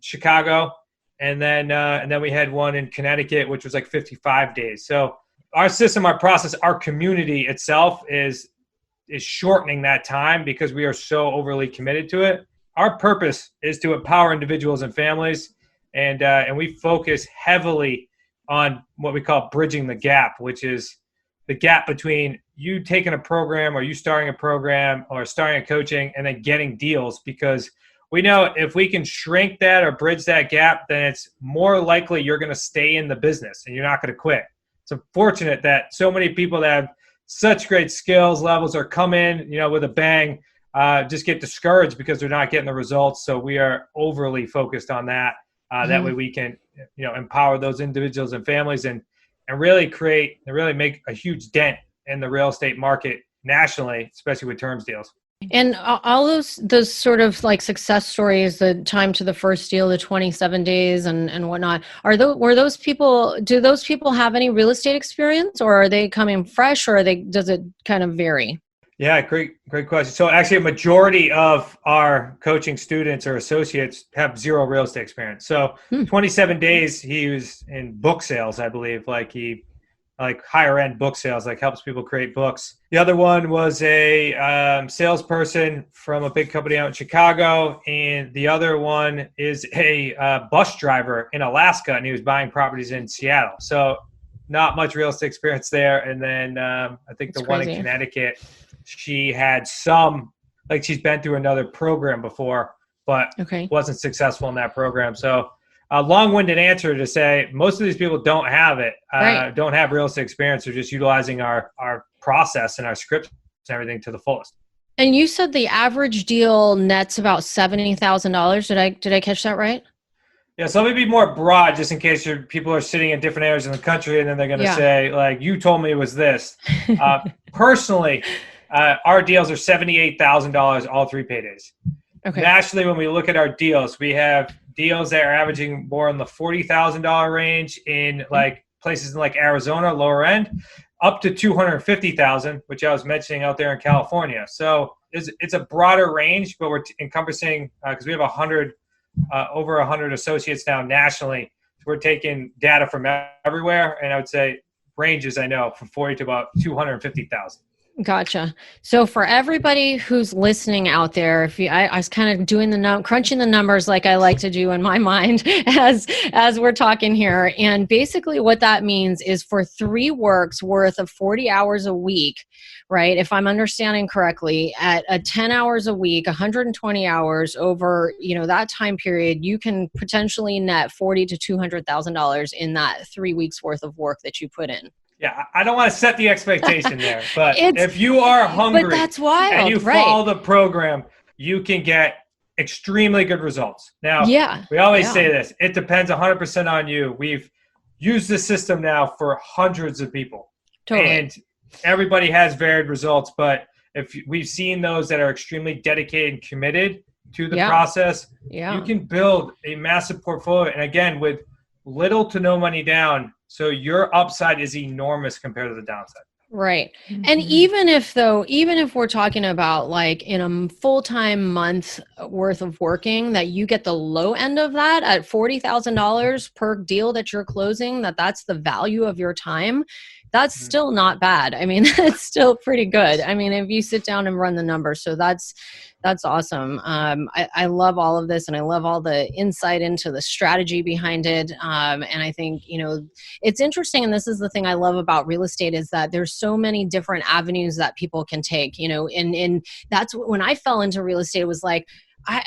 Chicago. And then we had one in Connecticut, which was 55 days. So our system, our process, our community itself is shortening that time because we are so overly committed to it. Our purpose is to empower individuals and families, and we focus heavily on what we call bridging the gap, which is the gap between you taking a program or you starting a program or starting a coaching and then getting deals, because we know if we can shrink that or bridge that gap, then it's more likely you're going to stay in the business and you're not going to quit. It's unfortunate that so many people that have such great skills levels or come in, with a bang, just get discouraged because they're not getting the results. So we are overly focused on that. That way we can, empower those individuals and families and really make a huge dent in the real estate market nationally, especially with terms deals. And all those sort of success stories, the time to the first deal, the 27 days and whatnot, do those people have any real estate experience, or are they coming fresh, or does it kind of vary? Yeah, great question. So actually a majority of our coaching students or associates have zero real estate experience. So 27 days, he was in book sales, I believe, higher end book sales, helps people create books. The other one was a salesperson from a big company out in Chicago. And the other one is a bus driver in Alaska, and he was buying properties in Seattle. So not much real estate experience there. And then I think the one in Connecticut, she had she's been through another program before, but wasn't successful in that program. So a long-winded answer to say most of these people don't have it, don't have real estate experience. They're just utilizing our process and our scripts and everything to the fullest. And you said the average deal nets about $70,000. Did I catch that right? Yeah, so let me be more broad, just in case people are sitting in different areas in the country, and then they're going to say, you told me it was this. Personally, our deals are $78,000, all 3 paydays. Okay. Nationally, when we look at our deals, we have deals that are averaging more in the $40,000 range in places in Arizona, lower end, up to $250,000, which I was mentioning out there in California. So it's a broader range, but we're encompassing because we have over 100 associates now nationally. So we're taking data from everywhere, and I would say ranges from 40 to about 250,000. Gotcha. So for everybody who's listening out there, I was kind of doing crunching the numbers like I like to do in my mind as we're talking here. And basically what that means is for 3 works worth of 40 hours a week, right? If I'm understanding correctly, at 10 hours a week, 120 hours over, that time period, you can potentially net $40,000 to $200,000 in that 3 weeks worth of work that you put in. Yeah, I don't want to set the expectation there, but if you are hungry but that's wild, and you follow the program, you can get extremely good results. Now, we always say this, it depends 100% on you. We've used this system now for hundreds of people. Totally. And everybody has varied results, but if we've seen those that are extremely dedicated and committed to the process, you can build a massive portfolio. And again, with little to no money down, So your upside is enormous compared to the downside. Right. And even if we're talking about like in a full-time month worth of working, that you get the low end of that at $40,000 per deal that you're closing, that's the value of your time. That's still not bad. I mean, it's still pretty good. I mean, if you sit down and run the numbers, so that's awesome. I love all of this, and I love all the insight into the strategy behind it. And I think, it's interesting. And this is the thing I love about real estate, is that there's so many different avenues that people can take, and that's when I fell into real estate. It was like,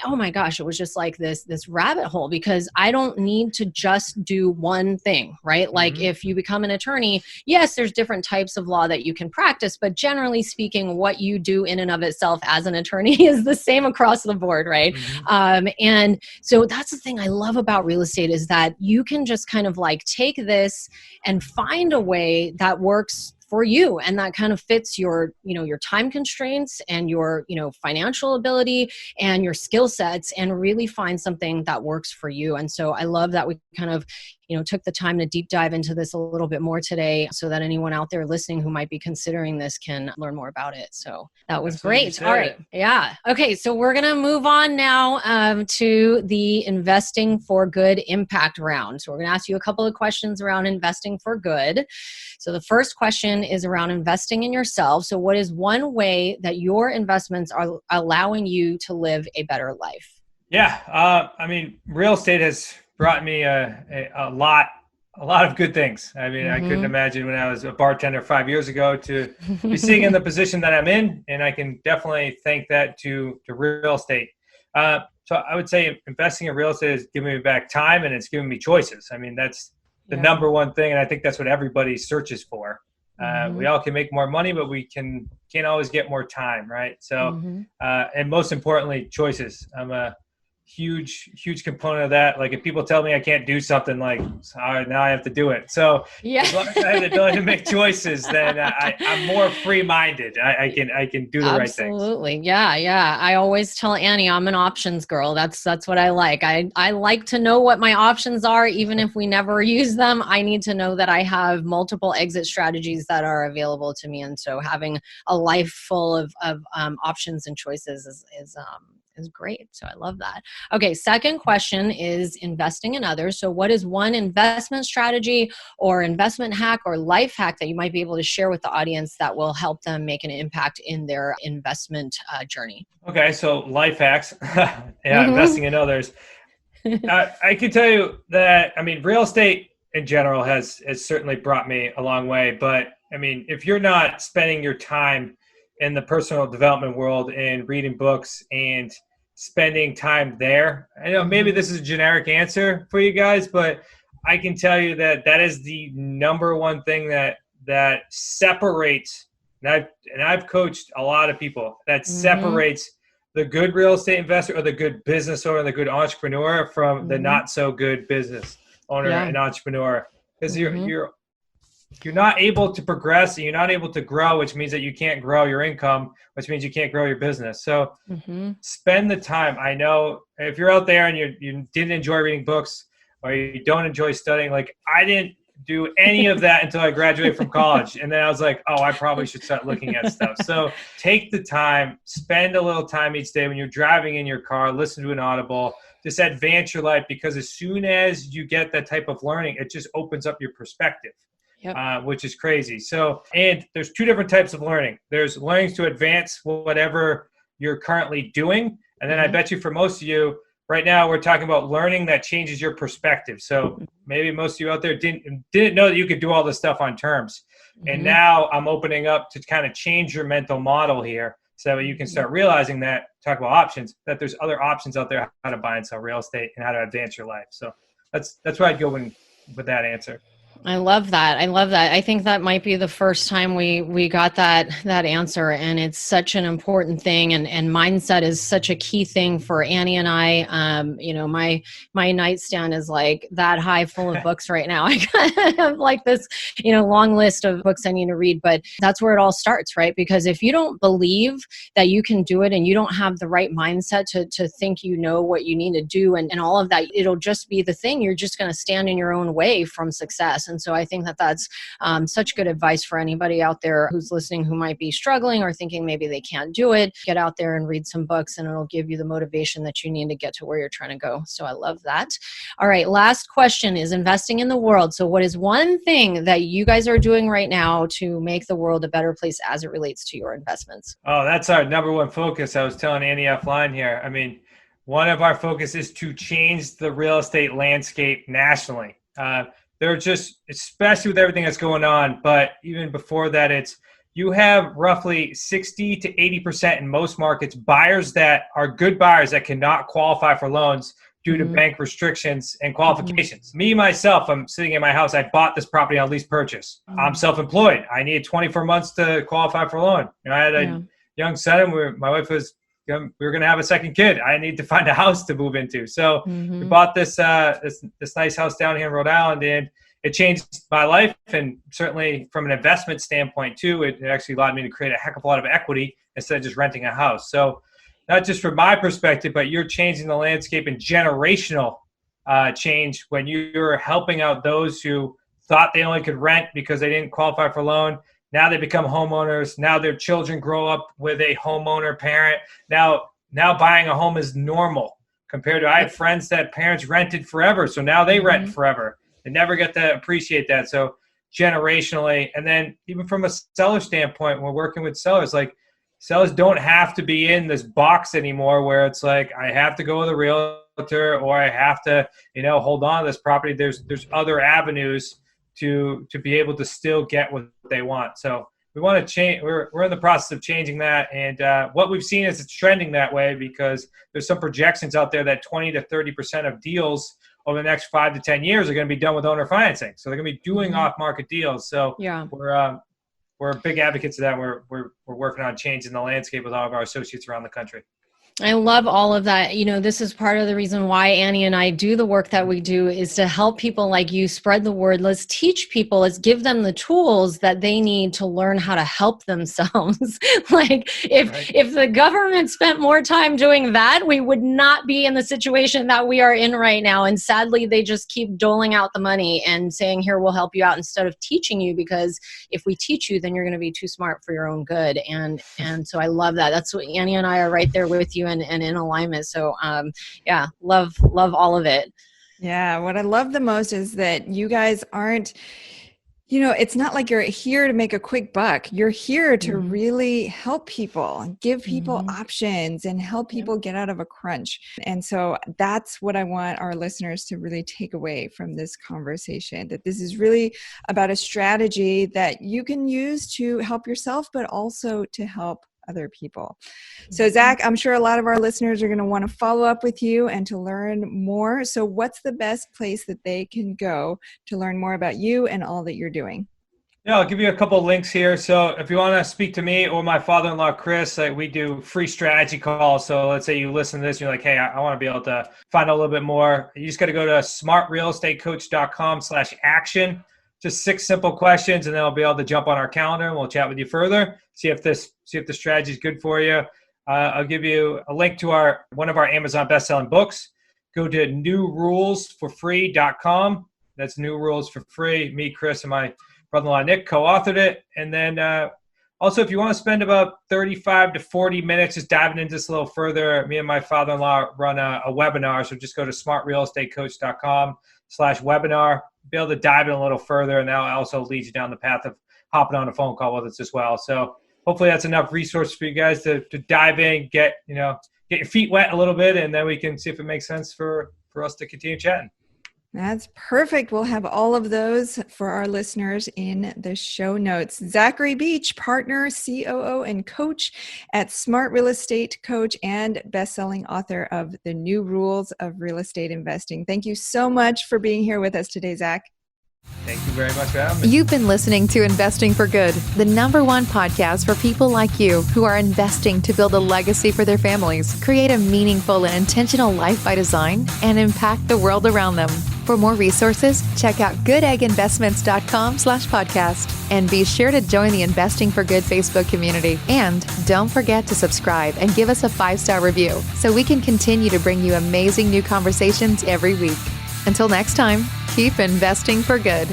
oh my gosh, it was just like this rabbit hole, because I don't need to just do one thing, right? Like if you become an attorney, yes, there's different types of law that you can practice, but generally speaking, what you do in and of itself as an attorney is the same across the board, right? And so that's the thing I love about real estate, is that you can just kind of like take this and find a way that works for you, and that kind of fits your, your time constraints and your, financial ability and your skill sets, and really find something that works for you. And so I love that we kind of, took the time to deep dive into this a little bit more today, so that anyone out there listening who might be considering this can learn more about it. So that was great. All right. Yeah. Okay. So we're going to move on now to the investing for good impact round. So we're going to ask you a couple of questions around investing for good. So the first question is around investing in yourself. So what is one way that your investments are allowing you to live a better life? Yeah. I mean, real estate has brought me a lot of good things. I mean, I couldn't imagine when I was a bartender 5 years ago to be sitting in the position that I'm in, and I can definitely thank that to real estate. So I would say investing in real estate is giving me back time, and it's giving me choices. I mean, that's the number one thing, and I think that's what everybody searches for. We all can make more money, but we can't always get more time, right? So, and most importantly, choices. I'm a huge component of that. Like if people tell me I can't do something, like, all right, now I have to do it. So as long as I have the ability to make choices, then I'm more free-minded. I can do the right things. Absolutely. Yeah. I always tell Annie I'm an options girl. That's what I like. I like to know what my options are, even if we never use them. I need to know that I have multiple exit strategies that are available to me. And so having a life full of options and choices is great. So I love that. Okay. Second question is investing in others. So what is one investment strategy or investment hack or life hack that you might be able to share with the audience that will help them make an impact in their investment journey? Okay. So life hacks, investing in others. I can tell you that, I mean, real estate in general has certainly brought me a long way, but I mean, if you're not spending your time in the personal development world and reading books and spending time there, I know maybe this is a generic answer for you guys, but I can tell you that is the number one thing that separates, and I've coached a lot of people, that separates the good real estate investor or the good business owner, the good entrepreneur from the not so good business owner and entrepreneur. Because you're not able to progress, and you're not able to grow, which means that you can't grow your income, which means you can't grow your business. So spend the time. I know if you're out there and you didn't enjoy reading books, or you don't enjoy studying, like I didn't do any of that until I graduated from college. And then I was like, oh, I probably should start looking at stuff. So take the time, spend a little time each day when you're driving in your car, listen to an Audible, just advance your life, because as soon as you get that type of learning, it just opens up your perspective. Which is crazy. So, and there's two different types of learning. There's learning to advance whatever you're currently doing. And then I bet you for most of you right now, we're talking about learning that changes your perspective. So maybe most of you out there didn't know that you could do all this stuff on terms. And now I'm opening up to kind of change your mental model here, so you can start realizing that, talk about options, that there's other options out there, how to buy and sell real estate and how to advance your life. So that's where I'd go with that answer. I love that. I think that might be the first time we got that answer, and it's such an important thing. And mindset is such a key thing for Annie and I. My nightstand is like that high full of books right now. I have like this, long list of books I need to read, but that's where it all starts, right? Because if you don't believe that you can do it, and you don't have the right mindset to think you know what you need to do and all of that, it'll just be the thing. You're just going to stand in your own way from success. And so I think that that's such good advice for anybody out there who's listening who might be struggling or thinking maybe they can't do it. Get out there and read some books, and it'll give you the motivation that you need to get to where you're trying to go. So I love that. All right, last question is investing in the world. So what is one thing that you guys are doing right now to make the world a better place as it relates to your investments? Oh, that's our number one focus. I was telling Annie offline here. I mean, one of our focus is to change the real estate landscape nationally. They're just, especially with everything that's going on, but even before that, you have roughly 60 to 80% in most markets, buyers that are good buyers that cannot qualify for loans due to bank restrictions and qualifications. Me, myself, I'm sitting in my house. I bought this property on lease purchase. I'm self-employed. I needed 24 months to qualify for a loan. I had a young son, and my wife was, we were going to have a second kid. I need to find a house to move into. So we bought this nice house down here in Rhode Island, and it changed my life. And certainly from an investment standpoint too, it actually allowed me to create a heck of a lot of equity instead of just renting a house. So not just from my perspective, but you're changing the landscape and generational change when you're helping out those who thought they only could rent because they didn't qualify for a loan. Now they become homeowners. Now their children grow up with a homeowner parent. Now buying a home is normal compared to, I have friends that parents rented forever. So now they rent forever. They never get to appreciate that. So generationally, and then even from a seller standpoint, we're working with sellers. Like, sellers don't have to be in this box anymore where it's like, I have to go with a realtor or I have to, hold on to this property. There's other avenues to be able to still get what they want. So we want to change. We're in the process of changing that. And what we've seen is it's trending that way because there's some projections out there that 20 to 30% of deals over the next 5 to 10 years are going to be done with owner financing. So they're going to be doing off-market deals. So we're big advocates of that. We're working on changing the landscape with all of our associates around the country. I love all of that. This is part of the reason why Annie and I do the work that we do, is to help people like you spread the word. Let's teach people, let's give them the tools that they need to learn how to help themselves. Like if the government spent more time doing that, we would not be in the situation that we are in right now. And sadly, they just keep doling out the money and saying, here, we'll help you out, instead of teaching you, because if we teach you, then you're going to be too smart for your own good. And so I love that. That's what Annie and I are right there with you and in alignment. So love all of it. Yeah. What I love the most is that you guys aren't, it's not like you're here to make a quick buck. You're here to really help people, give people options, and help people get out of a crunch. And so that's what I want our listeners to really take away from this conversation, that this is really about a strategy that you can use to help yourself, but also to help other people. So Zach, I'm sure a lot of our listeners are going to want to follow up with you and to learn more. So what's the best place that they can go to learn more about you and all that you're doing? Yeah, I'll give you a couple of links here. So if you want to speak to me or my father-in-law, Chris, we do free strategy calls. So let's say you listen to this and you're like, hey, I want to be able to find out a little bit more. You just got to go to smartrealestatecoach.com/action. Just 6 simple questions, and then I'll be able to jump on our calendar and we'll chat with you further. See if the strategy is good for you. I'll give you a link to one of our Amazon best-selling books. Go to newrulesforfree.com. That's New Rules for Free. Me, Chris, and my brother-in-law Nick co-authored it. And then also, if you want to spend about 35 to 40 minutes just diving into this a little further, me and my father-in-law run a webinar. So just go to smartrealestatecoach.com/webinar. Be able to dive in a little further, and that'll also lead you down the path of hopping on a phone call with us as well. So hopefully that's enough resource for you guys to dive in, get your feet wet a little bit, and then we can see if it makes sense for us to continue chatting. That's perfect. We'll have all of those for our listeners in the show notes. Zachary Beach, partner, COO, and coach at Smart Real Estate Coach and best-selling author of The New Rules of Real Estate Investing. Thank you so much for being here with us today, Zach. Thank you very much for having me. You've been listening to Investing for Good, the #1 podcast for people like you who are investing to build a legacy for their families, create a meaningful and intentional life by design, and impact the world around them. For more resources, check out goodegginvestments.com/podcast. And be sure to join the Investing for Good Facebook community. And don't forget to subscribe and give us a 5-star review so we can continue to bring you amazing new conversations every week. Until next time, keep investing for good.